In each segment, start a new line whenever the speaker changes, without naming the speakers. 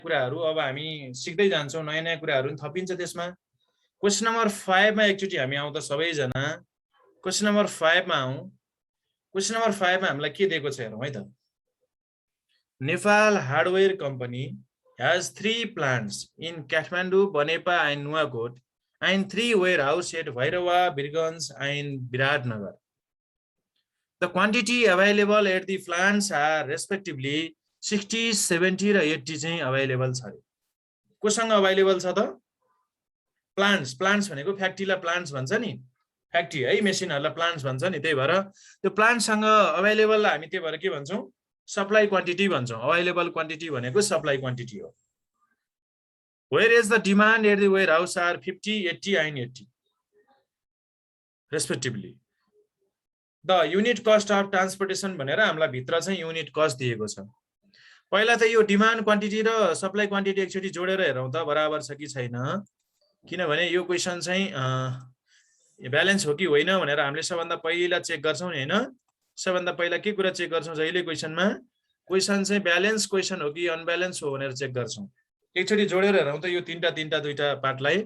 कुराहरू अब हामी सिक्दै जान्छौँ, नयाँ नयाँ कुराहरू पनि थपिन्छ त्यसमा। क्वेसन नम्बर 5 मा एकचोटि हामी आउँ त सबैजना। क्वेसन नम्बर 5 मा आउँ। क्वेसन नम्बर 5 मा हामीलाई के दिएको छ हेरौँ है त। Nepal hardware company has 3 plants in Kathmandu, Banepa and Nuwakot and 3 warehouses at Bhairava, Birganj and Biratnagar. The quantity available at the plants are respectively 60, 70 र 80 चाहिँ available छ। कोसँग available छ त? प्लान्ट्स भनेको फ्याक्ट्रीलाई प्लान्ट्स भन्छ नि, फ्याक्ट्री है मेसिनहरुलाई प्लान्ट्स भन्छ नि, त्यही भएर त्यो प्लान्टसँग अवेलेबल हामी त्यही भएर के भन्छौं, सप्लाई क्वान्टिटी भन्छौं। अवेलेबल क्वान्टिटी भनेको सप्लाई क्वान्टिटी हो। Where is the demand at the warehouse are 50, 80 and 80 respectively. The unit cost of transportation भनेर हामीलाई भित्र चाहिँ युनिट कस्ट दिएको छ। पहिला त यो डिमान्ड क्वान्टिटी र सप्लाई क्वान्टिटी एकचोटी जोडेर हेरौँ त बराबर छ कि छैन, किनभने यो क्वेशन चाहिँ ब्यालेन्स हो कि होइन भनेर हामीले सबभन्दा पहिला चेक गर्छौं नि हैन। सबभन्दा पहिला के कुरा चेक गर्छौं जहिले क्वेशनमा, क्वेशन चाहिँ ब्यालेन्स क्वेशन हो कि अनब्यालेन्स हो भनेर चेक गर्छौं। एकचोटी जोडेर हेरौँ त यो तीनटा दुईटा पार्टलाई।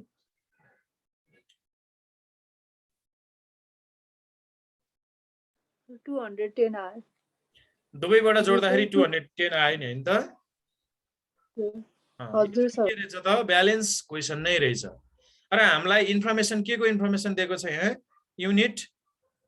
दुवैबाट जोड्दाखेरि 210 आयो नि हैन त। हजुर सर, के रहेछ त ब्यालेन्स क्वेशन नै रहेछ। र हामीलाई इन्फर्मेसन के को इन्फर्मेसन दिएको छ यहाँ, युनिट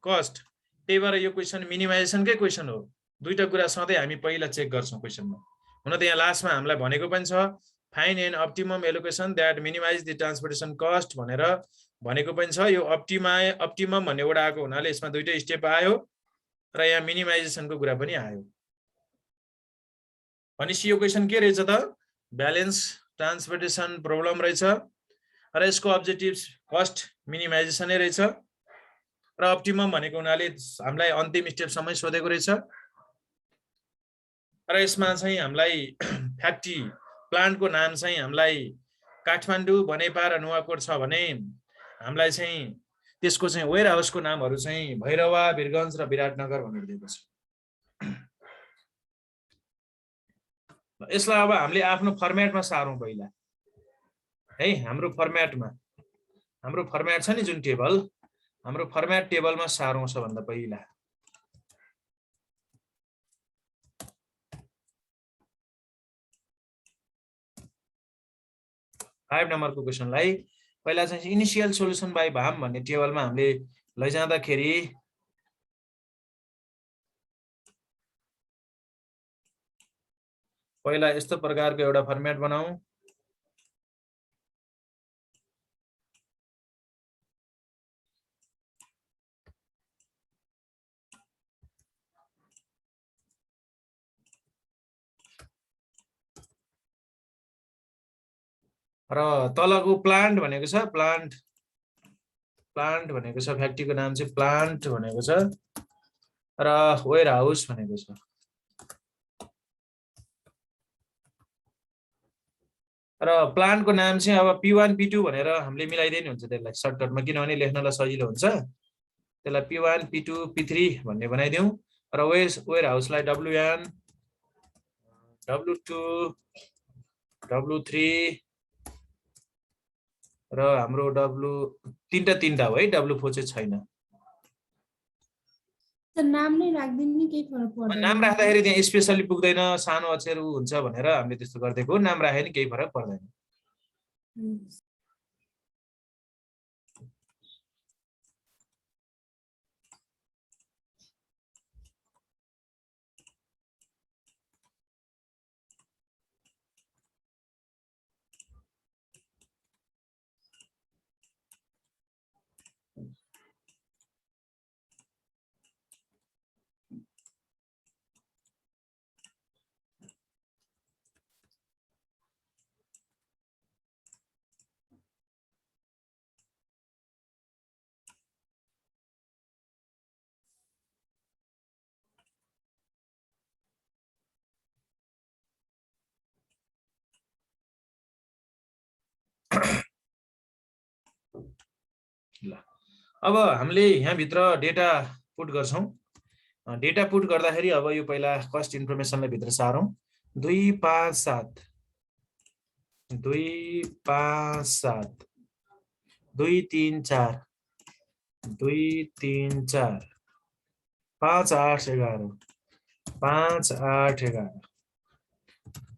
कस्ट। त्यही भएर यो क्वेशन मिनिमाइजेसनकै क्वेशन हो। दुईटा कुरा सधैँ हामी पहिला चेक गर्छौं क्वेशनमा। हुन त यहाँ लास्टमा हामीलाई भनेको पनि छ find an optimum allocation that minimize the transportation cost भनेर भनेको पनि छ। यो अप्टिमम भन्ने एउटा आएको हुनाले यसमा दुईटै स्टेप आयो र यहाँ मिनिमाइजेसनको कुरा पनि आयो। भनेपछि यो क्वेशन के रहेछ त, ब्यालेन्स ट्रान्सपोर्टेसन प्रब्लम रहेछ र यसको अब्जेक्टिभ्स कस्ट मिनिमाइजेसन नै रहेछ र अप्टिमम भनेको हुनाले हामीलाई अन्तिम स्टेपसम्मै सोधेको रहेछ। र यसमा चाहिँ हामीलाई फ्याक्ट्री प्लान्टको नाम चाहिँ हामीलाई काठमाडौँ, बनेपा र नुवाकोट छ भने हामीलाई चाहिँ त्यसको चाहिँ वेयर हाउसको नामहरू चाहिँ भैरवा, वीरगञ्ज र विराटनगर भनेर दिएको छ। यसलाई अब हामीले आफ्नो फर्मेटमा सारौं पहिला है। हाम्रो फर्मेट छ नि जुन टेबल, हाम्रो फर्मेट टेबलमा सारौं सबभन्दा पहिला। फाइभ नम्बरको क्वेशनलाई पहिला चाहिँ इनिशियल सोलुसन बाइ भाम भन्ने टेबलमा हामीले लैजाँदाखेरि पहिला यस्तो प्रकारको एउटा फर्मेट बनाऊ। र तलको प्लान्ट भनेको छ, प्लान्ट भनेको छ, फ्याक्ट्रीको नाम चाहिँ प्लान्ट भनेको छ र वेयर हाउस भनेको छ। र प्लान्टको नाम चाहिँ अब P1 P2 भनेर हामीले मिलाइदिनु हुन्छ त्यसलाई सर्टकटमा, किनभने लेख्नलाई सजिलो हुन्छ। त्यसलाई P1 P2 P3 भन्ने बनाइदिउँ र वेयर हाउसलाई W1 W2 W3 र हाम्रो W तीनटा हो है, W4 चाहिँ छैन।
नाम नै राख्दिनु केही फरक पर्दैन।
नाम राख्दाखेरि त्यहाँ स्पेशली पुग्दैन, सानो अक्षर हुन्छ भनेर हामीले त्यस्तो गर्दिएको। नाम राखे नि केही फरक पर्दैन। ल अब हामीले यहाँ भित्र डेटा पुट गर्छौं। डेटा पुट गर्दाखेरि अब यो पहिला कस्ट इन्फर्मेसनलाई भित्र सारौं। 257 2 5 7 2 3 4 2 3 4 5 8 11 5 8 11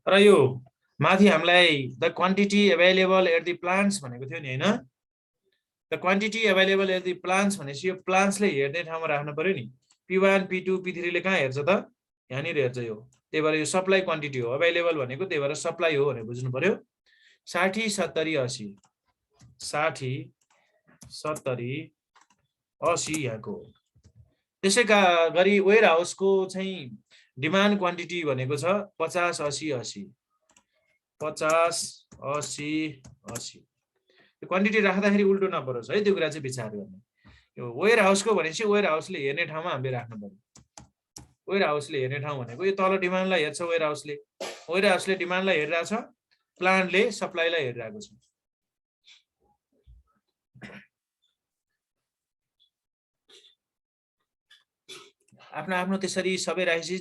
र यो माथि हामीलाई the quantity available at the plants भनेको थियो नि हैन the quantity available at the plants भनेपछि यो प्लान्ट्सले हेर्ने ठाउँमा राख्नु पर्यो नि P1 P2 P3 ले कहाँ हेर्छ त यहाँनिर हेर्छ यो त्यही भएर यो सप्लाई क्वान्टिटी हो अभाइलेबल भनेको त्यही भएर सप्लाई हो भनेर बुझ्नु पर्यो 60 70 80 60 70 80 यहाँको त्यसै गरी वेयर हाउसको चाहिँ डिमान्ड क्वान्टिटी भनेको छ 50 80 80 50 80 80 यो क्वान्टिटी राख्दाखेरि उल्टो नपरोस् है त्यो कुरा चाहिँ विचार गर्ने यो वेयर हाउसको भनेपछि वेयर हाउसले हेर्ने ठाउँमा हामीले राख्नु पर्यो वेयर हाउसले हेर्ने ठाउँ भनेको यो तल डिमान्डलाई हेर्छ वेयर हाउसले डिमान्डलाई हेरिरहेछ प्लान्टले सप्लाईलाई हेरिरहेको छ आफ्नो आफ्नो त्यसरी सबै राखेपछि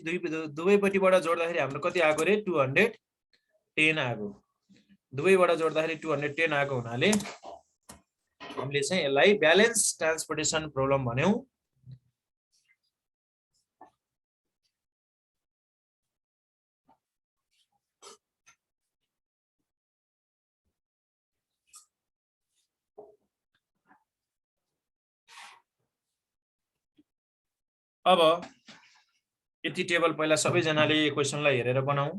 दुवैपट्टिबाट जोड्दाखेरि हाम्रो कति आएको रे 210 आएको दुवैबाट जोड्दाखेरि 210 आएको हुनाले हामीले चाहिँ यसलाई ब्यालेन्स ट्रान्सपोर्टेसन प्रब्लम भन्यौ अब यति टेबल पहिला सबैजनाले क्वेशनलाई हेरेर बनाऊ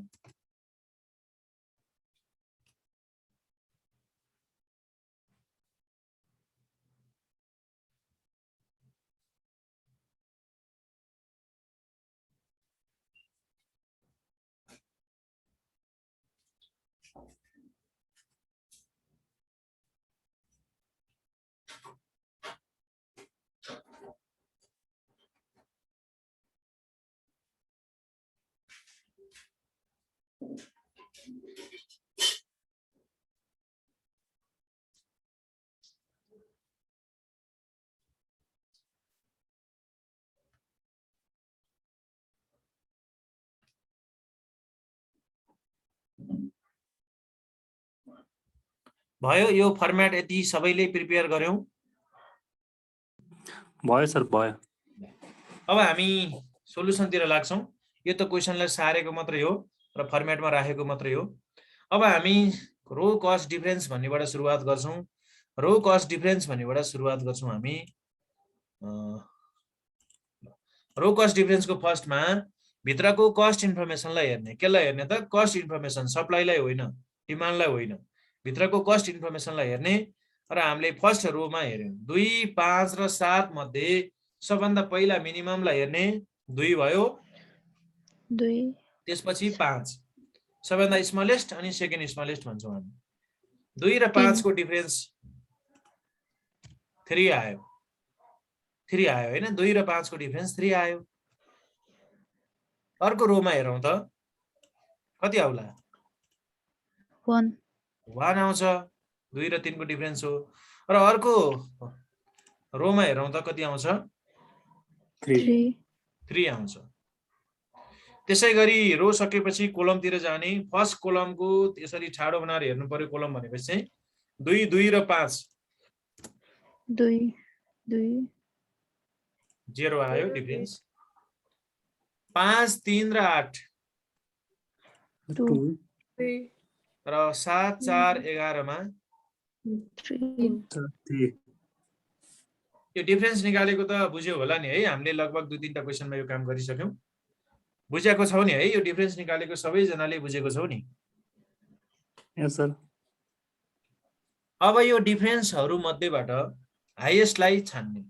भयो यो फर्म्याट यति सबैले प्रिपेयर गर्यौं
भयो सर भयो
अब हामी सोलुसनतिर लाग्छौं यो त क्वेशनलाई सारेको मात्रै हो र फर्म्याटमा राखेको मात्रै हो अब हामी रो कस्ट डिफरेन्स भन्नेबाट सुरुवात गर्छौं रो कस्ट डिफरेन्स भन्नेबाट सुरुवात गर्छौं हामी रो कस्ट डिफरेन्सको फर्स्टमा भित्रको कस्ट इन्फर्मेसनलाई हेर्ने केलाई हेर्ने त कस्ट इन्फर्मेसन सप्लाईलाई होइन डिमान्डलाई होइन भित्रको कस्ट इन्फर्मेसनलाई हेर्ने र हामीले फर्स्ट रोमा हेर्यौं 2 5 र 7 मध्ये सबभन्दा पहिला मिनिममलाई हेर्ने 2 भयो
2
त्यसपछि 5 सबभन्दा स्मलेस्ट अनि सेकेन्ड स्मलेस्ट भन्छौं हामी 2 र 5 को डिफरेन्स 3 आयो हैन 2 र 5 को डिफरेन्स 3 आयो अर्को रोमा हेरौं त कति आउला
1
आउँछ 2 र 3 को डिफरेन्स हो र अर्को रोमा हेरौं त कति आउँछ 3 आउँछ त्यसैगरी रो सकेपछि कोलमतिर जाने फर्स्ट कोलमको यसरी ठाडो बनाएर हेर्नु पर्यो कोलम भनेपछि चाहिँ 2 2 र 5
2 2
0 आयो डिफरेन्स 5 3 र 8
2
र 7 4 11 मा
3
यो डिफरेन्स निकालेको त बुझ्यो होला नि है हामीले लगभग 2-3 टा क्वेशनमा यो काम गरिसक्यौं बुझेको छौ नि है यो डिफरेन्स निकालेको सबैजनाले बुझेको छौ नि
यस सर
अब यो डिफरेन्सहरु मध्येबाट हाईएस्टलाई छान्ने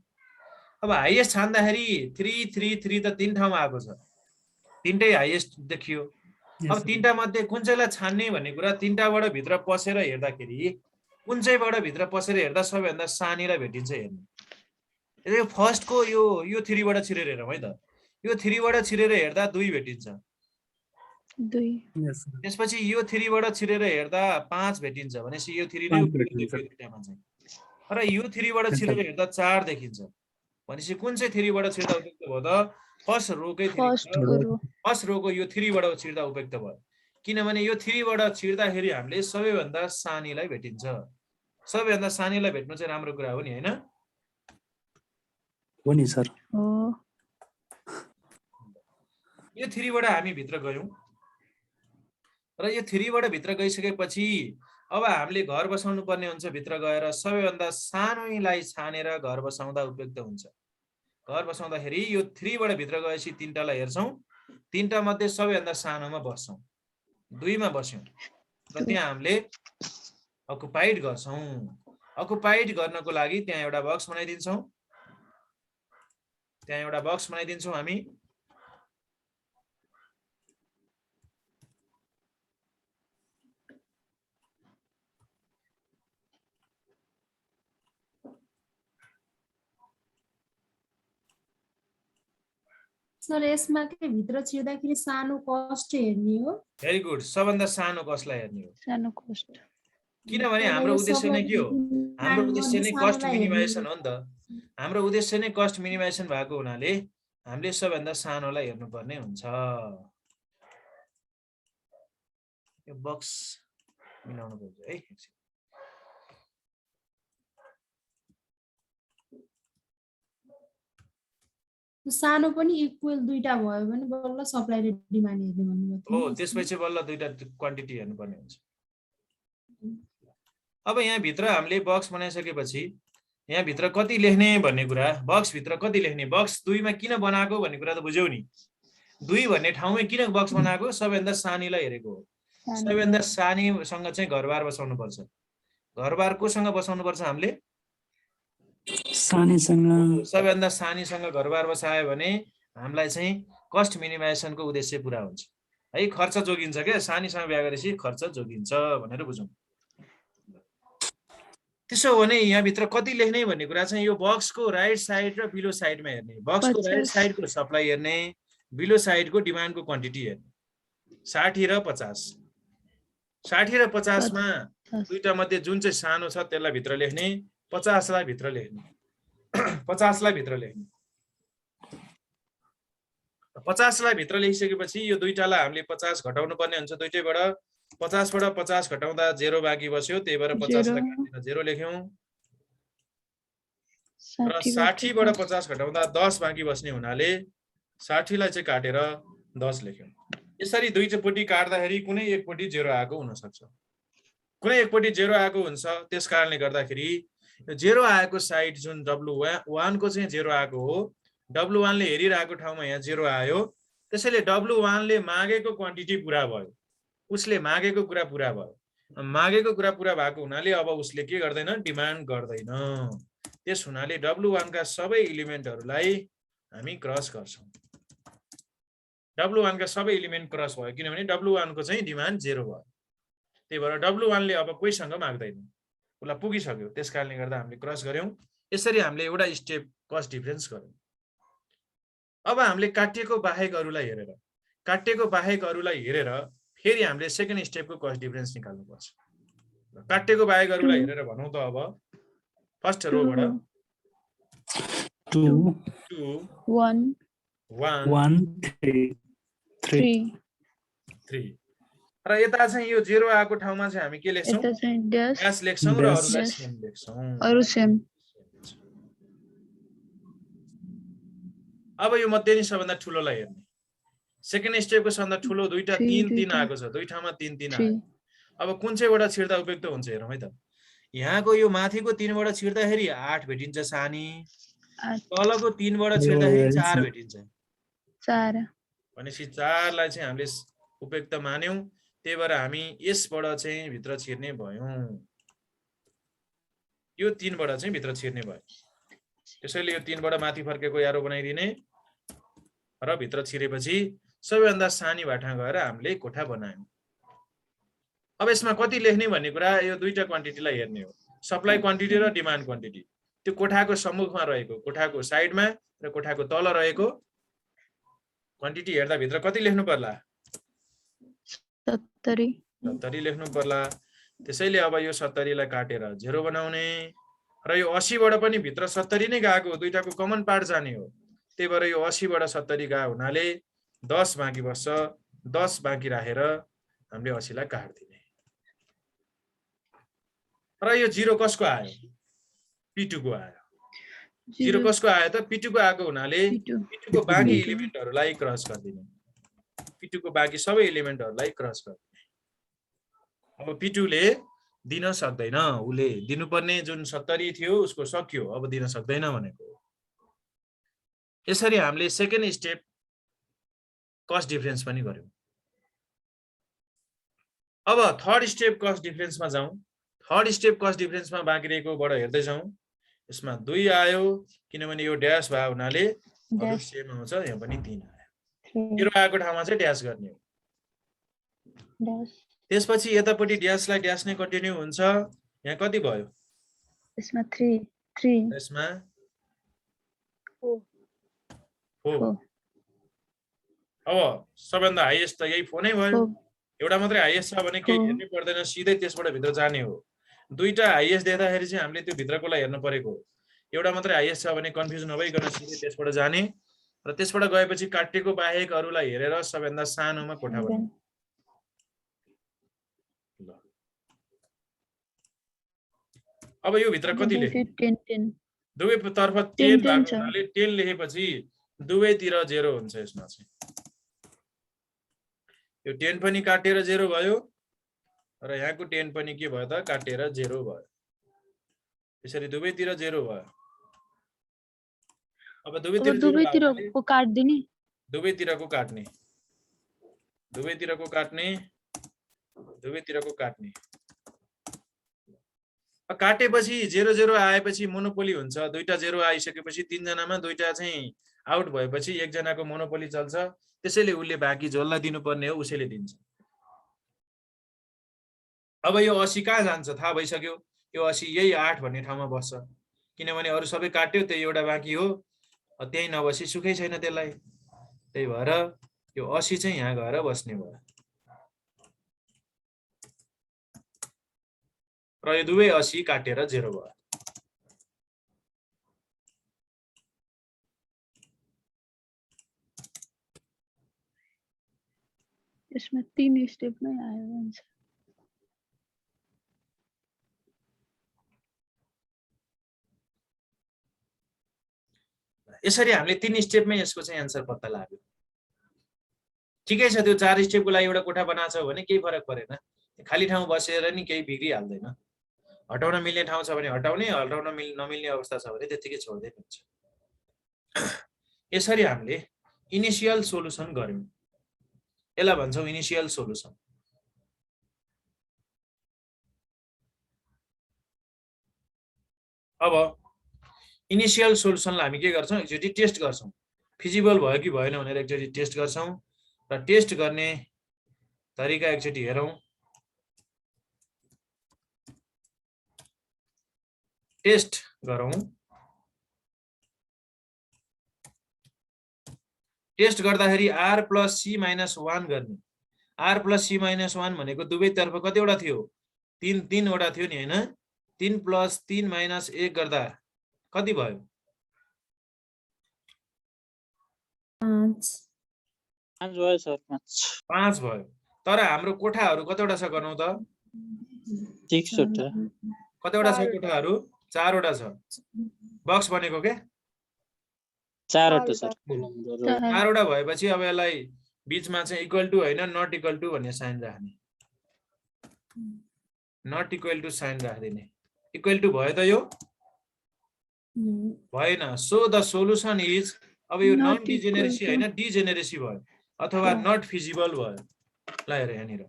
अब हाईएस्ट छान्दाखेरि 3 3 3 त तीन ठाउँमा आएको छ तीनटै हाईएस्ट देखियो अब तीनटा मध्ये कुन चाहिँलाई छान्ने भन्ने कुरा तीनटाबाट भित्र पसेर हेर्दाखेरि कुन चाहिँबाट भित्र पसेर हेर्दा सबैभन्दा सानीलाई भेटिन्छ हेर्नु यो फर्स्टको यो 3 बाट छिरेर हेरौँ है त यो 3 बाट छिरेर हेर्दा 2 भेटिन्छ
2
त्यसपछि यो 3 बाट छिरेर हेर्दा 5 भेटिन्छ भनेपछि यो 3 नै उपयुक्त दुईटामा चाहिँ र यो 3 बाट छिरेर हेर्दा 4 देखिन्छ भनेपछि कुन चाहिँ 3 बाट छिर्दा उपयुक्त भयो त फर्स्ट रोकै 3 फर्स्ट रोको यो 3 बाट छिर्दा उपयुक्त भयो किनभने यो 3 बाट छिर्दाखेरि हामीले सबैभन्दा सानीलाई भेटिन्छ। सबैभन्दा सानीलाई भेट्नु चाहिँ राम्रो कुरा हो नि हैन?
हो नि सर।
हो
यो 3 बाट हामी भित्र गयौं र यो 3 बाट भित्र गइसकेपछि अब हामीले घर बसाउनु पर्ने हुन्छ। भित्र गएर सबैभन्दा सानोलाई छानेर घर बसाउँदा उपयुक्त हुन्छ। घर बसाउँदाखेरि यो 3 बाट भित्र गएपछि 3टालाई हेर्छौं, 3टा मध्ये सबैभन्दा सानोमा बस्छौं, 2 मा बस्यौं र त्यहाँ हामीले अकुपाइड गर्छौं। अकुपाइड गर्नको लागि त्यहाँ एउटा बक्स बनाइदिन्छौं, त्यहाँ एउटा बक्स बनाइदिन्छौं हामी।
सर यसमा के भित्र छिर्दाखेरि सानो कस्ट हेर्ने हो?
Very good. सबभन्दा सानो कसलाई हेर्ने हो?
सानो कस्ट।
किनभने हाम्रो उद्देश्य नै के हो? हाम्रो उद्देश्य नै कस्ट मिनिमाइजेसन हो नि त। हाम्रो उद्देश्य नै कस्ट मिनिमाइजेसन भएको हुनाले हामीले सबभन्दा सानोलाई हेर्नुपर्ने हुन्छ। यो बक्स मिलाउनु पर्छ है।
सानो पनि इक्वल दुईटा भयो भने बल्ल सप्लाई र डिमान्ड हेर्ने भन्नुभयो।
हो, त्यसपछि बल्ल दुईटा क्वान्टिटी हेर्नुपर्ने हुन्छ। अब यहाँ भित्र हामीले बक्स बनाइसकेपछि यहाँ भित्र कति लेख्ने भन्ने कुरा, बक्स भित्र कति लेख्ने, बक्स 2 मा किन बनाएको भन्ने कुरा त बुझ्यौ नि। 2 भन्ने ठाउँमा किन बक्स बनाएको? सबैभन्दा सानीलाई हेरेको हो। सबैभन्दा सानीसँग चाहिँ घरबार बसाउनु पर्छ। घरबार कोसँग बसाउनु पर्छ हामीले?
सानीसँग।
सबैभन्दा सानीसँग घरबार बसायो भने हामीलाई चाहिँ कस्ट मिनिमाइजेसनको उद्देश्य पूरा हुन्छ है। खर्च जोगिन्छ के, सानीसँग बिहा गरेपछि खर्च जोगिन्छ भनेर बुझौँ। त्यसो हो भने यहाँ भित्र कति लेख्ने भन्ने कुरा चाहिँ यो बक्सको राइट साइड र बिलो साइडमा हेर्ने। बक्सको राइट साइडको सप्लाई हेर्ने, बिलो साइडको डिमान्डको क्वान्टिटी हेर्ने। 60 र 50। 60 र 50 मा दुईटा मध्ये जुन चाहिँ सानो छ त्यसलाई भित्र लेख्ने, 50 लाई भित्र लेख्ने। 50 लाई भित्र लेख्ने। 50 लाई भित्र लेखिसकेपछि यो दुईटालाई हामीले 50 घटाउनु पर्ने हुन्छ। दुईटैबाट 50 बाट 50 घटाउँदा 0 बाँकी बस्यो, त्यही भएर 50 लाई काटेर 0 लेख्यौं। र 60 बाट 50 घटाउँदा 10 बाँकी बस्ने हुनाले 60 लाई चाहिँ काटेर 10 लेख्यौं। यसरी दुईपट्टि काट्दाखेरि कुनै एकपट्टि 0 आएको हुन सक्छ, कुनै एकपट्टि 0 आएको हुन्छ। त्यसकारणले गर्दाखेरि यो 0 आएको साइड जुन W1 को चाहिँ 0 आएको हो, W1 ले हेरिरहेको ठाउँमा यहाँ 0 आयो। त्यसैले W1 ले मागेको क्वान्टिटी पूरा भयो, उसले मागेको कुरा पूरा भयो। मागेको कुरा पूरा भएको हुनाले अब उसले के गर्दैन? डिमान्ड गर्दैन। त्यस हुनाले W1 का सबै एलिमेन्टहरूलाई हामी क्रस गर्छौं। W1 का सबै एलिमेन्ट क्रस भयो किनभने W1 को चाहिँ डिमान्ड 0 भयो। त्यही भएर W1 ले अब कोहीसँग माग्दैन, उसलाई पुगिसक्यो। त्यसकारणले गर्दा हामीले क्रस गर्यौं। यसरी हामीले एउटा स्टेप कस्ट डिफरेन्स गर्यौं। अब हामीले काटिएको बाहेकहरूलाई हेरेर, काटिएको बाहेकहरूलाई हेरेर फेरि हामीले सेकेन्ड स्टेपको कस्ट डिफरेन्स निकाल्नु पर्छ। काटिएको बाहेकहरूलाई हेरेर भनौं त अब फर्स्ट रोबाट
2
1
1 3
3 र यता चाहिँ यो 0 आएको ठाउँमा चाहिँ हामी के लेख्छौं?
यता चाहिँ
ड्यास लेख्छौं र अरुलाई सेम लेख्छौं।
अरु सेम।
अब यो मध्ये नि सबभन्दा ठुलोलाई हेर्ने। सेकेन्ड स्टेपको सबभन्दा ठुलो दुईटा 3 आएको छ, दुई ठाउँमा 3 आयो। अब कुन चाहिँबाट छिर्दा उपयुक्त हुन्छ हेरौँ है त। यहाँको यो माथिको 3 बाट छिर्दाखेरि 8 भेटिन्छ सानी, तलको 3 बाट छिर्दाखेरि 4 भेटिन्छ।
4
भनेपछि 4 लाई चाहिँ हामीले उपयुक्त मान्यौं। त्यही भएर हामी यसबाट चाहिँ भित्र छिर्ने भयौं, यो 3 बाट चाहिँ भित्र छिर्ने भयो। त्यसैले यो 3 बाट माथि फर्केको एरो बनाइदिने र भित्र छिरेपछि सबैभन्दा सानी भाटा गएर हामीले कोठा बनायौं। अब यसमा कति लेख्ने भन्ने कुरा यो दुईटा क्वान्टिटीलाई हेर्ने हो, सप्लाई क्वान्टिटी र डिमान्ड क्वान्टिटी। त्यो कोठाको सम्मुखमा रहेको, कोठाको साइडमा र कोठाको तल रहेको क्वान्टिटी हेर्दा भित्र कति लेख्नु पर्ला? 70 लेख्नु पर्ला। त्यसैले अब यो 70 लाई काटेर 0 बनाउने र यो 80 बाट पनि भित्र 70 नै गएको, दुईटाको कमन पार्ट जाने हो। त्यही भएर यो 80 बाट 70 गयो हुनाले 10 बाँकी बस्छ। 10 बाँकी राखेर हामीले 80 लाई काट्दिने र यो 0 कसको आयो P2 को आयो 0 कसको आयो त P2 को आएको हुनाले P2 को बाँकी एलिमेन्टहरुलाई क्रस गर्दिने P2 को बाँकी सबै एलिमेन्टहरुलाई क्रस गर्दिने अब P2 ले दिन सक्दैन उले दिनुपर्ने जुन 70 थियो उसको सक्यो अब दिन सक्दैन भनेको यसरी हामीले सेकेन्ड स्टेप कस्ट डिफरेन्स पनि गर्यौं अब थर्ड स्टेप कस्ट डिफरेन्समा जाउँ थर्ड स्टेप कस्ट डिफरेन्समा बाँकी रहेकोबाट हेर्दै जाउँ यसमा 2 आयो किनभने यो ड्याश भयो हुनाले अरु सेम आउँछ यहाँ पनि 3 आयो 0 आएको ठाउँमा चाहिँ ड्याश गर्ने हो त्यसपछि यतापटि ड्याशलाई ड्याश नै कन्टिन्यु हुन्छ यहाँ कति भयो
यसमा 3
यसमा
4
अब सबभन्दा हाईएस्ट त यही 4 नै भयो एउटा मात्रै हाईएस्ट छ भने केही हेर्नै पर्दैन सिधै त्यसबाट भित्र जाने हो दुईटा हाईएस्ट देख्दाखेरि चाहिँ हामीले त्यो भित्रकोलाई हेर्न परेको एउटा मात्रै हाईएस्ट छ भने कन्फ्युज नभइकन सिधै त्यसबाट जाने र त्यसबाट गएपछि काटेको बाहेक अरुलाई हेरेर सबभन्दा सानोमा कोठा बनाउने अब यो भित्र कति लेख्ने
10
दुवै तर्फ 10 भएको हुनाले 10 लेखेपछि दुवैतिर 0 हुन्छ यसमा चाहिँ यो 10 पनि काटेर 0 भयो र यहाँको 10 पनि के भयो त काटेर 0 भयो यसरी दुवैतिर 0 भयो अब दुवैतिरको काट्दिने दुवैतिरको काट्ने काटेपछि 0 आएपछि मोनोपोली हुन्छ दुईटा 0 आइसकेपछि तीन जनामा दुईटा चाहिँ आउट भएपछि एक जनाको मोनोपोली चल्छ त्यसैले उले बाँकी जसलाई दिनुपर्ने हो उसैले दिन्छ अब यो 80 कहाँ जान्छ थाहा भइसक्यो यो 80 यही 8 भन्ने ठाउँमा बस्छ किनभने अरु सबै काट्यो त्यही एउटा बाँकी हो त्यही नबसी सुखै छैन त्यसलाई त्यही भएर यो 80 चाहिँ यहाँ गएर बस्ने भयो र यो दुवै 80 काटेर 0 भयो
यसमा 3 स्टेपमै आयो हुन्छ
यसरी हामीले 3 स्टेपमै यसको चाहिँ आन्सर पत्ता लाग्यो ठिकै छ त्यो 4 स्टेपको लागि एउटा कोठा बनाछ भने केही फरक परेन खाली ठाउँ बसेर नि केही बिग्री हाल्दैन हटाउन मिल्ने ठाउँ छ भने हटाउने हटाउन नमिल्ने अवस्था छ भने त्यतिकै छोड्दै हुन्छ यसरी हामीले इनिशियल सोलुसन गर्यौं यसलाई भन्छौं इनिशियल सोलुसन अब इनिशियल सोलुसनलाई हामी के गर्छौं एकचोटी टेस्ट गर्छौं फिजिबल भयो कि भएन भनेर एकचोटी टेस्ट गर्छौं र टेस्ट गर्ने तरिका एकचोटी हेरौं टेस्ट गरौं टेस्ट गर्दाखेरि r + c - 1 गर्ने r + c - 1 भनेको दुवैतर्फ कतिवटा थियो 3 वटा थियो नि हैन 3 + 3 - 1 गर्दा कति भयो
5 भयो सर
5 भयो तर हाम्रो कोठाहरु कतिवटा छ गरौँ त
6 वटा
कतिवटा छ कोठाहरु 4 वटा छ बक्स बनेको के
4 वटा सर
4 वटा भएपछि अब यसलाई बीचमा चाहिँ इक्वल टु हैन नट इक्वल टु भन्ने साइन राख्ने नट इक्वल टु साइन राख्दिने इक्वल टु भयो त यो भएन सो द सोलुसन इज अब यो नन डिजेनेरेसी हैन डिजेनेरेसी भयो अथवा नट फिजिबल भयो ल हेर यहाँनिर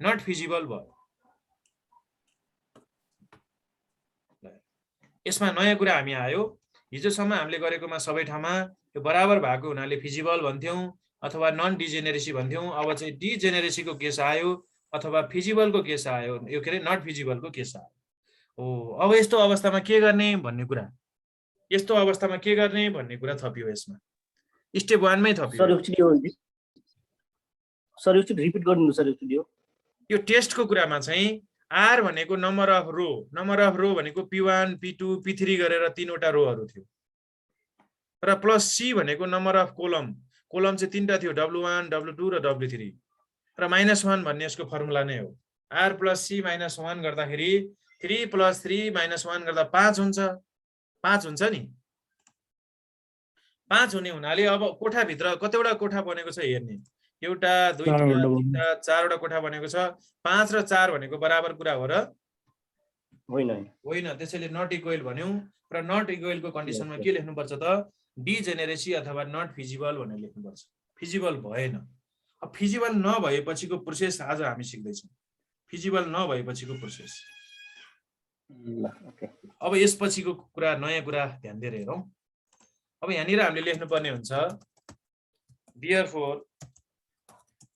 नट फिजिबल भयो यसमा नयाँ कुरा हामी आयो हिजोसम्म हामीले गरेकोमा सबै ठाउँमा यो बराबर भएको हुनाले फिजिबल भन्थ्यौं अथवा नन डिजेनेरेसी भन्थ्यौं अब चाहिँ डिजेनेरेसीको केस आयो अथवा फिजिबलको केस आयो यो के रे नट फिजिबलको केस आयो ओ अब यस्तो अवस्थामा के गर्ने भन्ने कुरा यस्तो अवस्थामा के गर्ने भन्ने कुरा थपियो यसमा स्टेप 1 मै थपियो
सर एकचोटी रिपिट गर्नु सर एकचोटी
यो टेस्टको कुरामा चाहिँ r भनेको नम्बर अफ रो भनेको p1 p2 p3 गरेर 3 वटा रोहरु थियो र प्लस c भनेको नम्बर अफ कोलम चाहिँ 3टा थियो w1 w2 र w3 र -1 भन्ने यसको फर्मुला नै हो। r + c - 1 गर्दाखेरि 3 + 3 - 1 गर्दा 5 हुन्छ। 5 हुन्छ नि। 5 हुने हुनाले अब कोठाभित्र कतिवटा कोठा बनेको छ हेर्ने। एउटा, दुईटा, तीनटा, चारवटा कोठा बनेको छ। 5 र 4 भनेको बराबर कुरा हो र
होइन
होइन, त्यसैले नट इक्वल भन्यौ र नट इक्वलको कन्डिसनमा के लेख्नुपर्छ त डिजेनेरेसी अथवा नट फिजिबल भनेर लेख्नुपर्छ। फिजिबल भएन। अब फिजिबल नभएपछिको प्रोसेस आज हामी सिक्दैछौँ। फिजिबल नभएपछिको प्रोसेस।
ल ओके
अब यसपछिको कुरा नयाँ कुरा ध्यान दिएर हेरौँ। अब यहाँनिर हामीले लेख्नुपर्ने हुन्छ therefore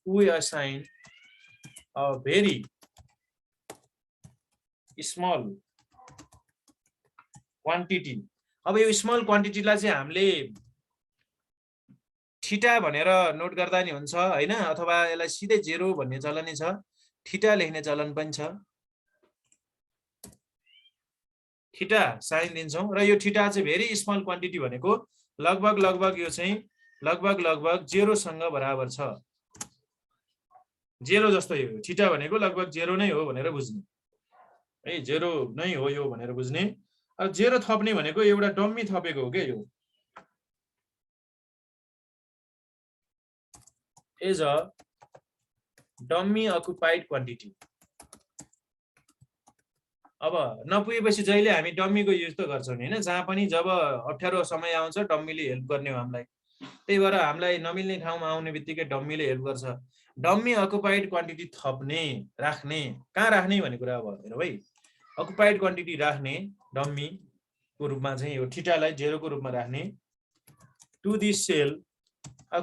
we assign a very small quantity। अब यो स्मल क्वान्टिटीलाई चाहिँ हामीले थीटा भनेर नोट गर्दा नि हुन्छ हैन, अथवा यसलाई सिधै 0 भन्ने चलन छ, थीटा लेख्ने चलन पनि छ। थीटा साइन दिन्छौं र यो थीटा चाहिँ भेरी स्मल क्वान्टिटी भनेको लगभग यो चाहिँ लगभग 0 सँग बराबर छ। 0 जस्तो यो थीटा भनेको लगभग 0 नै हो भनेर बुझ्ने है, 0 नै हो यो भनेर बुझ्ने। अब 0 थप्ने भनेको एउटा डम्मी थपेको हो के यो। is a dummy occupied quantity। अब नपुगेपछि जहिले हामी डम्मीको युज त गर्छौं नि हैन, जहाँ पनि जब अप्ठ्यारो समय आउँछ डम्मीले हेल्प गर्ने हो हामीलाई। त्यही भएर हामीलाई नमिल्ने ठाउँमा आउने बित्तिकै डम्मीले हेल्प गर्छ। डम्मी अकुपाइड क्वान्टिटी थप्ने राख्ने, कहाँ राख्ने भन्ने कुरा अब हेरौँ है। अकुपाइड क्वान्टिटी राख्ने डम्मी को रूपमा चाहिँ यो थीटालाई 0 को रूपमा राख्ने टु दिस सेल।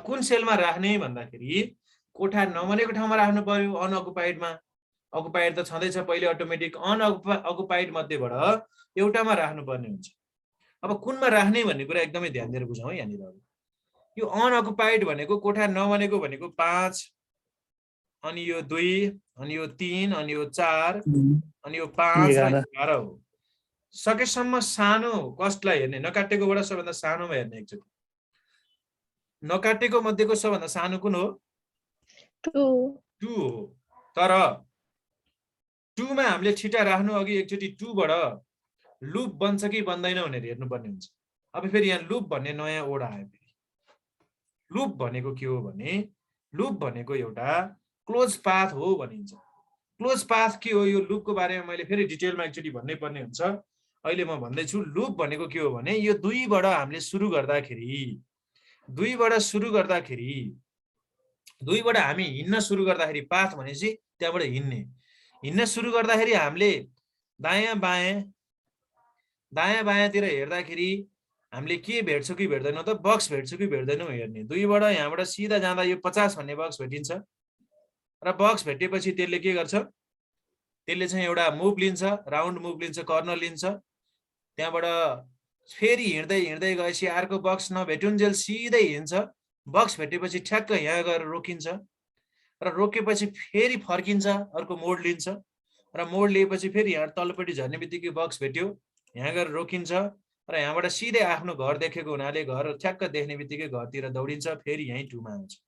कुन सेलमा राख्ने भन्दाखेरि कोठा नबनेको ठाउँमा राख्नु पर्यो, अनअकुपाइडमा। अकुपाइड त छँदैछ पहिले अटोमेटिक, अनअकुपाइड मध्येबाट एउटामा राख्नुपर्ने हुन्छ। अब कुनमा राख्ने भन्ने कुरा एकदमै ध्यान दिएर बुझौँ है यहाँनिर। यो अनअकुपाइड भनेको कोठा नबनेको भनेको 5, अनि यो 2, अनि यो 3, अनि यो 4, अनि यो 5 र 11 हो। सकेसम्म सानो कस्टलाई हेर्ने, नकाटेकोबाट सबभन्दा सानोमा हेर्ने एकचोटि। नकाटेको मध्येको सबभन्दा सानो कुन हो? 2 हो। तर 2 मा हामीले थीटा राख्नु अघि एकचोटि 2 बाट लुप बन्छ कि बन्दैन भनेर हेर्नुपर्ने हुन्छ। अब फेरि यहाँ लुप भन्ने नयाँ वर्ड आयो। फेरि लुप भनेको के हो भने लुप भनेको एउटा क्लोज पाथ हो भनिन्छ। क्लोज पाथ के हो यो लुपको बारेमा मैले फेरि डिटेलमा एकचोटि भन्नै पर्ने हुन्छ। अहिले म भन्दैछु लुप भनेको के हो भने यो 2 बाट हामीले सुरु गर्दाखेरि 2 बाट हामी हिँड्न सुरु गर्दाखेरि पाथ भनेपछि त्यहाँबाट हिँड्न सुरु गर्दाखेरि हामीले दायाँ बायाँतिर हेर्दाखेरि हामीले के भेट्छौँ कि भेट्दैनौँ त, बक्स भेट्छौँ कि भेट्दैनौँ हेर्ने। 2 बाट यहाँबाट सिधा जाँदा यो 50 भन्ने बक्स भेटिन्छ र बक्स भेटेपछि त्यसले के गर्छ, त्यसले चाहिँ एउटा मुभ लिन्छ, राउन्ड मुभ लिन्छ, कर्नर लिन्छ। त्यहाँबाट फेरि हिँड्दै गएपछि अर्को बक्स नभेटुन्जेल सिधै हिँड्छ। बक्स भेटेपछि ठ्याक्क यहाँ गएर रोकिन्छ र रोकेपछि फेरि फर्किन्छ, अर्को मोड लिन्छ र मोड लिएपछि फेरि यहाँ तलपट्टि झर्ने बित्तिकै बक्स भेट्यो, यहाँ गएर रोकिन्छ र यहाँबाट सिधै आफ्नो घर देखेको हुनाले घर ठ्याक्क देख्ने बित्तिकै घरतिर दौडिन्छ, फेरि यहीँ 2 मा आउँछ।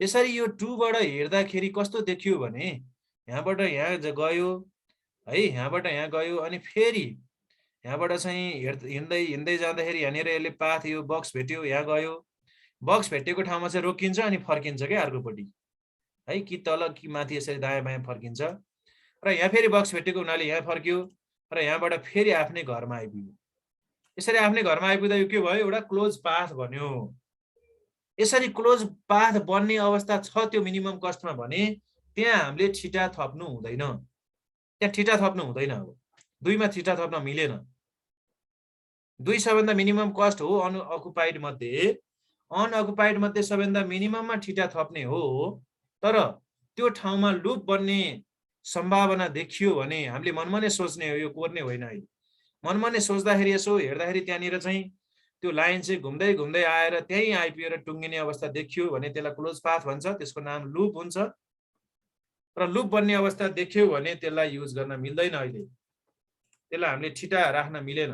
यसरी यो 2 बाट हेर्दाखेरि कस्तो देखियो भने यहाँबाट यहाँ गयो है, यहाँबाट यहाँ गयो, अनि फेरि यहाँबाट चाहिँ हिँड्दै जाँदाखेरि यहाँनिर यसले पाथ यो बक्स भेट्यो, यहाँ गयो, बक्स भेटेको ठाउँमा चाहिँ रोकिन्छ अनि फर्किन्छ क्या अर्कोपट्टि है, कि तल कि माथि यसरी दायाँ बायाँ फर्किन्छ र यहाँ फेरि बक्स भेटेको हुनाले यहाँ फर्क्यो र यहाँबाट फेरि आफ्नै घरमा आइपुग्यो। यसरी आफ्नै घरमा आइपुग्दा यो के भयो, एउटा क्लोज पाथ बन्यो। यसरी क्लोज पाथ बन्ने अवस्था छ त्यो मिनिमम कस्टमा भने त्यहाँ हामीले थीटा थप्नु हुँदैन। त्यहाँ थीटा थप्नु हुँदैन। अब 2 मा थीटा थप्न मिलेन। 2 सबभन्दा मिनिमम कस्ट हो अनअकुपाइड मध्ये सबभन्दा मिनिमममा थीटा थप्ने हो। तर त्यो ठाउँमा लुप बन्ने सम्भावना देखियो भने हामीले मनमनै सोच्ने हो, यो कोर्ने होइन। अहिले मनमनै सोच्दाखेरि यसो हेर्दाखेरि त्यहाँनिर चाहिँ त्यो लाइन चाहिँ घुम्दै आएर त्यही आइपुगेर टुङ्गिने अवस्था देखियो भने त्यसलाई क्लोज पाथ भन्छ। त्यसको नाम लुप हुन्छ र लुप बन्ने अवस्था देखियो भने त्यसलाई युज गर्न मिल्दैन। अहिले त्यसलाई हामीले थीटा राख्न मिलेन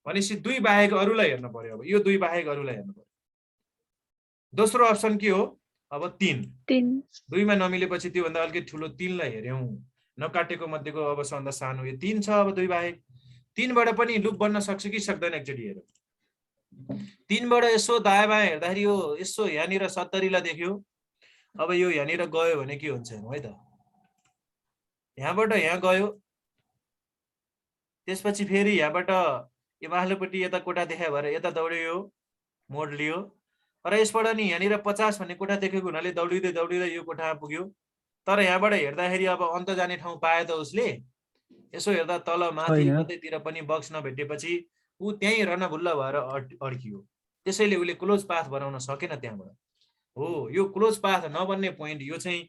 भनेपछि 2 बाहेक अरूलाई हेर्न पर्यो। अब यो 2 बाहेक अरूलाई हेर्न पर्यो। दोस्रो अप्सन के हो, अब 3
3
2 मा नमिलेपछि त्यो भन्दा अलिकति ठुलो 3 लाई हेर्यौं नकाटेको मध्येको अब सबभन्दा सानो यो 3 छ अब 2 बाहेक 3 बाट पनि लुप बन्न सक्छ कि सक्दैन एकचोटी हेरौँ 3 बाट यसो दायाँ बायाँ हेर्दाखेरि यो यसो यहाँनिर 70 ला देख्यो अब यो यहाँनिर गयो भने के हुन्छ है त यहाँबाट यहाँ गयो त्यसपछि फेरि यहाँबाट यो माथिल्लोपट्टि यता कोठा देखायो भएर यता दौड्यो मोड लियो र यसबाट नि यहाँनिर 50 भन्ने कोठा देखेको हुनाले दौडिँदै दौडिँदै यो कोठामा पुग्यो तर यहाँबाट हेर्दाखेरि अब अन्त जाने ठाउँ पाए त उसले यसो हेर्दा तल माथि कतैतिर पनि बक्स नभेटेपछि ऊ त्यही रनभुल्ल भएर अड्कियो त्यसैले उसले क्लोज पाथ बनाउन सकेन त्यहाँबाट हो यो क्लोज पाथ नबन्ने पोइन्ट यो चाहिँ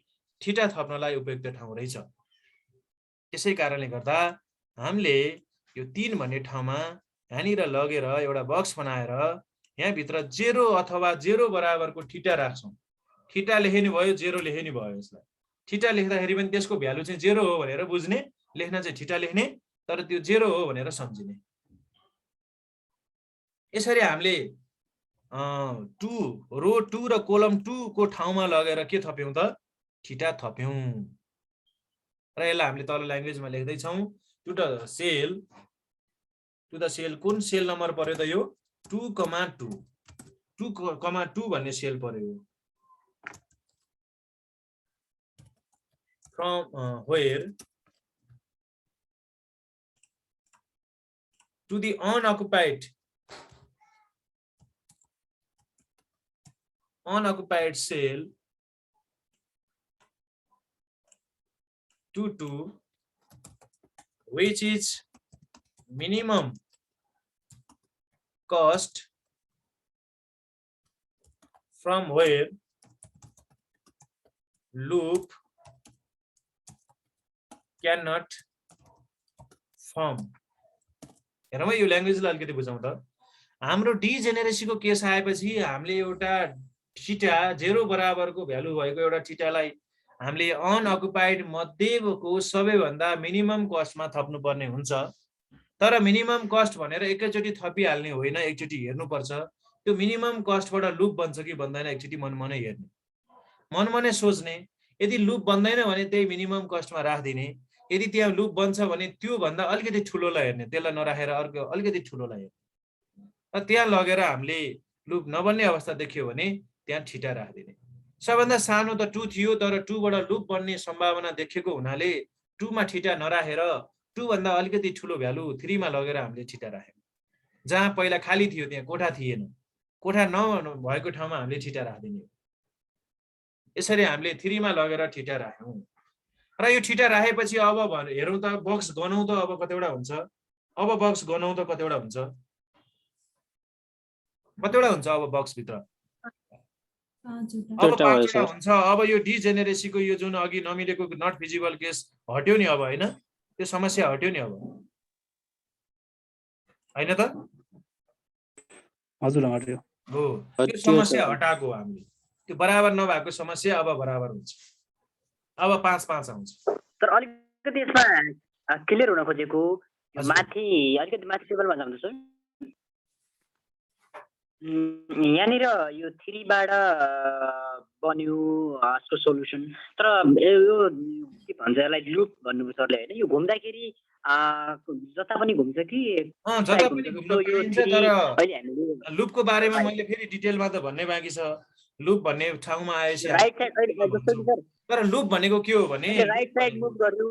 ठिटा थप्नलाई उपयुक्त ठाउँ रहेछ त्यसै कारणले गर्दा हामीले यो 3 भन्ने ठाउँमा यहाँनिर लगेर एउटा बक्स बनाएर यहाँ भित्र 0 अथवा 0 बराबरको ठिटा राख्छौं ठिटा लेख्ने भयो 0 लेख्ने भयो यसलाई ठिटा लेख्दाखेरि पनि त्यसको भ्यालु चाहिँ 0 हो भनेर बुझ्ने लेख्न चाहिँ ठिटा लेख्ने तर त्यो 0 हो भनेर सम्झिने यसरी हामीले 2 रो 2 र कोलम 2 को ठाउँमा लगेर के थप्यौं त ठिटा थप्यौं र यसलाई हामीले तल ल्याङ्ग्वेजमा लेख्दै छौं टु द सेल कुन सेल नम्बर पर्यो त यो 2,2 2,2 भन्ने सेल पर्यो from where to the unoccupied cell 2 which is minimum cost from where loop cannot form हेरौँ है यो ल्याङ्ग्वेजलाई अलिकति बुझौँ त हाम्रो डिजेनेरेसीको केस आएपछि हामीले एउटा थीटा 0 बराबरको भ्यालु भएको एउटा थीटालाई हामीले अनअकुपाइड मध्येको सबैभन्दा मिनिमम कस्टमा थप्नु पर्ने हुन्छ तर मिनिमम कस्ट भनेर एकैचोटी थपिहाल्ने होइन एकचोटी हेर्नुपर्छ त्यो मिनिमम कस्टबाट लुप बन्छ कि बन्दैन एकचोटी मनमनै हेर्ने मनमनै सोच्ने यदि लुप बन्दैन भने त्यही मिनिमम कस्टमा राख्दिने यदि त्यहाँ लुप बन्छ भने त्यो भन्दा अलिकति ठुलोलाई हेर्ने त्यसलाई नराखेर अर्को अलिकति ठुलोलाई हेर्ने र त्यहाँ लगेर हामीले लुप नबन्ने अवस्था देखियो भने त्यहाँ ठिटा राख्दिने सबभन्दा सानो त 2 थियो तर 2 बाट लुप बन्ने सम्भावना देखेको हुनाले 2 मा ठिटा नराखेर 2 भन्दा अलिकति ठुलो भ्यालु 3 मा लगेर हामीले ठिटा राख्यौं जहाँ पहिला खाली थियो त्यहाँ कोठा थिएन कोठा नभएको ठाउँमा हामीले ठिटा राख्दिने यसरी हामीले 3 मा लगेर ठिटा राख्यौं र यो ठिटा राखेपछि अब हेरौँ त बक्स गनौँ त अब कतिवटा हुन्छ अब बक्स गनौँ त कतिवटा हुन्छ अब बक्स भित्र अब 5 वटा हुन्छ अब यो डिजेनेरेसीको यो जुन अघि नमिलेको नट फिजिबल केस हट्यो नि अब हैन त्यो समस्या हट्यो नि अब हैन त
हजुर हट्यो
हो त्यो समस्या हटाएको हामीले त्यो बराबर नभएको समस्या अब बराबर हुन्छ अब 5-5 आउँछ
तर अलिकति यसमा क्लियर हुन खोजेको माथि अलिकति माथि टेबलमा जाउँदैछ यहाँनिर यो 3 बाट बन्यो यसको सोलुसन तर यो के भन्छ यसलाई लुप भन्नु सरले हैन यो घुम्दाखेरि जता पनि घुम्छ कि
जता पनि घुम्छ तर अहिले हामीले लुपको बारेमा मैले फेरि डिटेलमा त भन्ने बाँकी छ लुप भन्ने ठाउँमा आएछ
राइट साइड
तर लुप भनेको के हो भने
राइट साइड मुभ गर्नु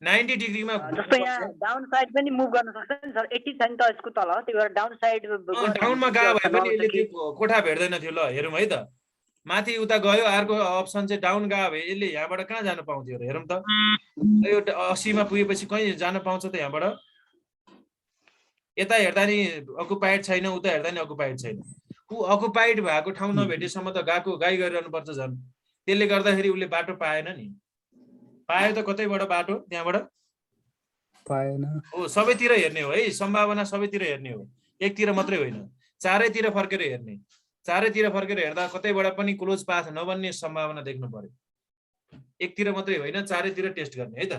90 डिग्रीमा
जस्तो यहाँ डाउन साइड पनि मुभ गर्न सक्छ नि सर 80 छ नि त यसको तल त्यही भएर डाउन साइड
डाउनमा गयो भए पनि यसले त्यो कोठा भेट्दैन थियो ल हेरौँ है त माथि उता गयो अर्को अप्सन चाहिँ डाउन गयो भए यसले यहाँबाट कहाँ जान पाउँथ्यो हेरौँ त यो 80 मा पुगेपछि कहीँ जान पाउँछ त यहाँबाट यता हेर्दा नि अकुपाइड छैन उता हेर्दा नि अकुपाइड छैन ऊ अकुपाइड भएको ठाउँ नभेटेसम्म त गाई गरिरहनु पर्छ झन् त्यसले गर्दाखेरि उसले बाटो पाएन नि पायो त कतैबाट बाटो त्यहाँबाट
पाएन
हो सबैतिर हेर्ने हो है सम्भावना सबैतिर हेर्ने हो एकतिर मात्रै होइन चारैतिर फर्केर हेर्ने चारैतिर फर्केर हेर्दा कतैबाट पनि क्लोज पाथ नबन्ने सम्भावना देख्नु पर्यो एकतिर मात्रै होइन चारैतिर टेस्ट गर्ने है त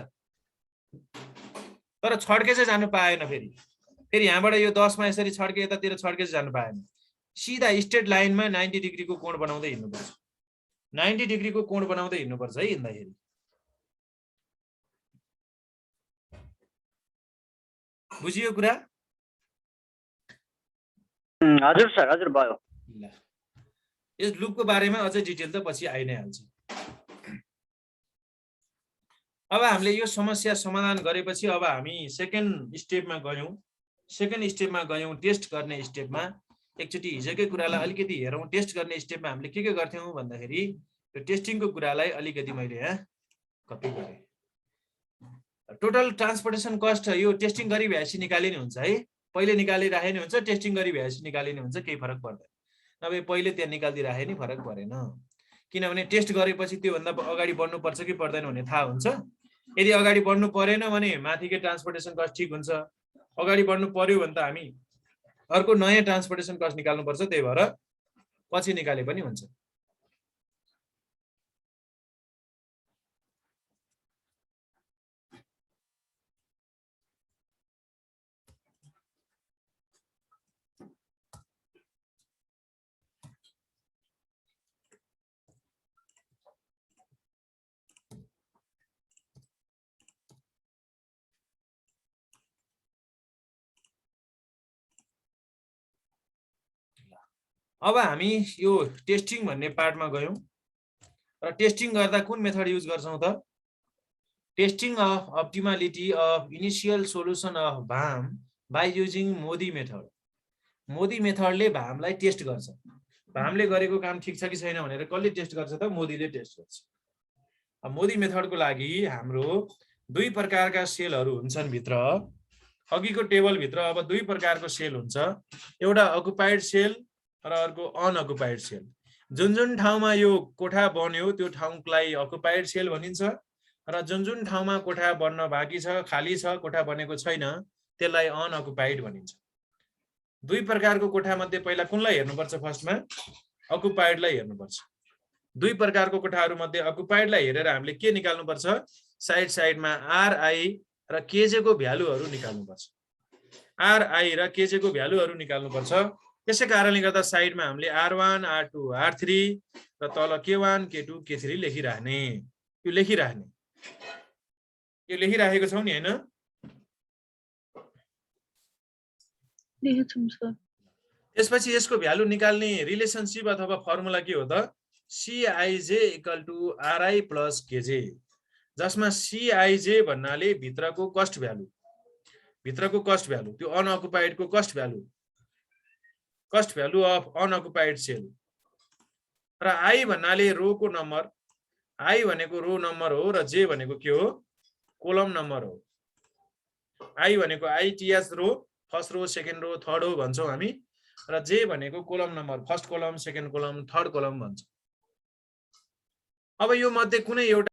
तर छड्के चाहिँ जानु पाएन फेरि यहाँबाट यो 10 मा यसरी छड्के यतातिर छड्के चाहिँ जानु पाएन सिधा स्ट्रेट लाइनमा 90 डिग्रीको कोण बनाउँदै हिँड्नुपर्छ 90 डिग्रीको कोण बनाउँदै हिँड्नुपर्छ है हिँड्दाखेरि बुझियो कुरा
हजुर सर हजुर भयो
ल यस लुपको बारेमा अझै डिटेल त पछि आइ नै हाल्छ अब हामीले यो समस्या समाधान गरेपछि अब हामी सेकेन्ड स्टेपमा गयौं टेस्ट गर्ने स्टेपमा एकचोटि हिजोकै कुरालाई अलिकति हेरौं टेस्ट गर्ने स्टेपमा हामीले के गर्थ्यौं भन्दाखेरि यो टेस्टिङको कुरालाई अलिकति मैले यहाँ कपी गरे टोटल ट्रान्सपोर्टेसन कस्ट यो टेस्टिङ गरी भएपछि निकालिने हुन्छ है पहिले निकालिराखे नि हुन्छ टेस्टिङ गरी भएपछि निकालिने हुन्छ केही फरक पर्दैन नभए पहिले त्यहाँ निकाल्दिराखे नि फरक परेन किनभने टेस्ट गरेपछि त्यो भन्दा अगाडि बढ्नु पर्छ कि पर्दैन भन्ने थाहा हुन्छ यदि अगाडि बढ्नु परेन भने माथिकै ट्रान्सपोर्टेसन कस्ट ठीक हुन्छ अगाडि बढ्नु पर्यो भने त हामी अर्को नयाँ ट्रान्सपोर्टेसन कस्ट निकाल्नु पर्छ त्यही भएर पछि निकाले पनि हुन्छ अब हामी यो टेस्टिङ भन्ने पार्टमा गयौं र टेस्टिङ गर्दा कुन मेथड युज गर्छौं त testing of optimality of initial solution of VAM by using MODI मेथडले भामलाई टेस्ट गर्छ भामले गरेको काम ठीक छ कि छैन भनेर कसले टेस्ट गर्छ त मोदीले टेस्ट गर्छ अब मोदी मेथडको लागि हाम्रो दुई प्रकारका सेलहरू हुन्छन् भित्र अघिको टेबल भित्र अब दुई प्रकारको सेल हुन्छ एउटा अकुपाइड सेल र अर्को अनअकुपाइड सेल जुन ठाउँमा यो कोठा बन्यो त्यो ठाउँलाई अकुपाइड सेल भनिन्छ र जुन ठाउँमा कोठा बन्न बाँकी छ खाली छ कोठा बनेको छैन त्यसलाई अनअकुपाइड भनिन्छ दुई प्रकारको कोठा मध्ये पहिला कुनलाई हेर्नुपर्छ फर्स्टमा अकुपाइडलाई हेर्नुपर्छ दुई प्रकारको कोठाहरू मध्ये अकुपाइडलाई हेरेर हामीले के निकाल्नुपर्छ साइडमा आरआई र केजे को भ्यालुहरू निकाल्नुपर्छ आरआई र केजे को भ्यालुहरू निकाल्नुपर्छ त्यसै कारणले गर्दा साइडमा हामीले R1 R2 R3 र तल K1 K2 K3 लेखिराख्ने यो लेखिराखेको छौं नि हैन त्यसपछि यसको भ्यालु निकाल्ने रिलेसनशिप अथवा फर्मुला के हो त Cij = Ri + Kj जसमा Cij भन्नाले भित्रको कस्ट भ्यालु त्यो अनअकुपाइडको कस्ट भ्यालु अफ अनअकुपाइड सेल र I भन्नाले रो को नम्बर I भनेको रो नम्बर हो र J भनेको के हो कोलम नम्बर हो I भनेको ITS row first row second row third row भन्छौं हामी र J भनेको column number first column second column third column भन्छ अब यो मध्ये कुनै एउटा